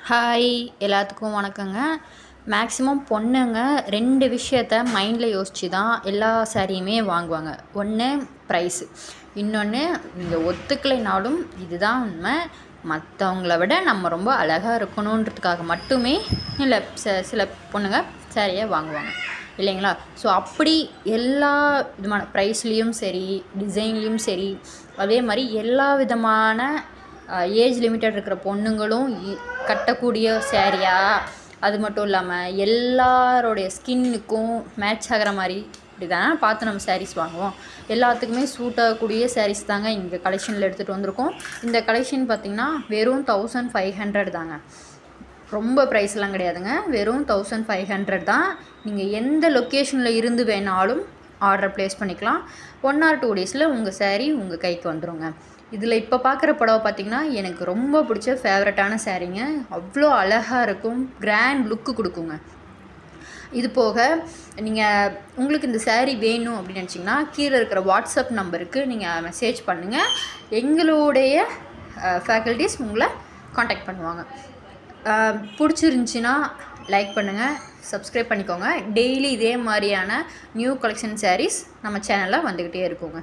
Hi எல்லாத்துக்கும் வணக்கங்க. Maximum பொண்ணுங்க 2 விஷயத்த மைண்டில் யோசித்து தான் எல்லா சாரியுமே வாங்குவாங்க. ஒன்று ப்ரைஸு, இன்னொன்று நீங்கள் ஒத்துக்கலைனாலும் இதுதான் உண்மை, மற்றவங்கள விட நம்ம ரொம்ப அழகாக இருக்கணுன்றதுக்காக மட்டுமே இல்லை சில பொண்ணுங்க சாரியை வாங்குவாங்க இல்லைங்களா? ஸோ அப்படி எல்லா விதமான ப்ரைஸ்லேயும் சரி, டிசைன்லேயும் சரி, அதே மாதிரி எல்லா விதமான ஏஜ் லிமிட்டட் இருக்கிற பொண்ணுங்களும் கட்டக்கூடிய சேரீயா, அது மட்டும் இல்லாமல் எல்லாரோடைய ஸ்கின்னுக்கும் மேட்ச் ஆகிற மாதிரி இப்படி தானே பார்த்து நம்ம சாரீஸ் வாங்குவோம். எல்லாத்துக்குமே சூட் ஆகக்கூடிய சாரீஸ் தாங்க இங்கே கலெக்ஷனில் எடுத்துகிட்டு வந்திருக்கோம். இந்த கலெக்ஷன் பார்த்திங்கன்னா வெறும் 1500 தாங்க, ரொம்ப ப்ரைஸ்லாம் கிடையாதுங்க. வெறும் 1500 தான். நீங்கள் எந்த லொக்கேஷனில் இருந்து வேணாலும் ஆர்டர் ப்ளேஸ் பண்ணிக்கலாம். 1 or 2 டேஸில் உங்கள் சாரீ உங்கள் கைக்கு வந்துடுங்க. இதில் இப்போ பார்க்குற புடவை பார்த்திங்கன்னா எனக்கு ரொம்ப பிடிச்ச ஃபேவரட்டான சாரீங்க. அவ்வளோ அழகாக இருக்கும், கிராண்ட் லுக்கு கொடுக்குங்க. இது போக நீங்கள் உங்களுக்கு இந்த சாரீ வேணும் அப்படின்னு நினச்சிங்கன்னா கீழே இருக்கிற வாட்ஸ்அப் நம்பருக்கு நீங்கள் மெசேஜ் பண்ணுங்கள். எங்களுடைய ஃபேக்கல்ட்டிஸ் உங்களை காண்டாக்ட் பண்ணுவாங்க. பிடிச்சிருந்துச்சின்னா லைக் பண்ணுங்கள், சப்ஸ்கிரைப் பண்ணிக்கோங்க. டெய்லி இதே மாதிரியான நியூ கலெக்ஷன் சாரீஸ் நம்ம சேனலில் வந்துக்கிட்டே இருக்குங்க.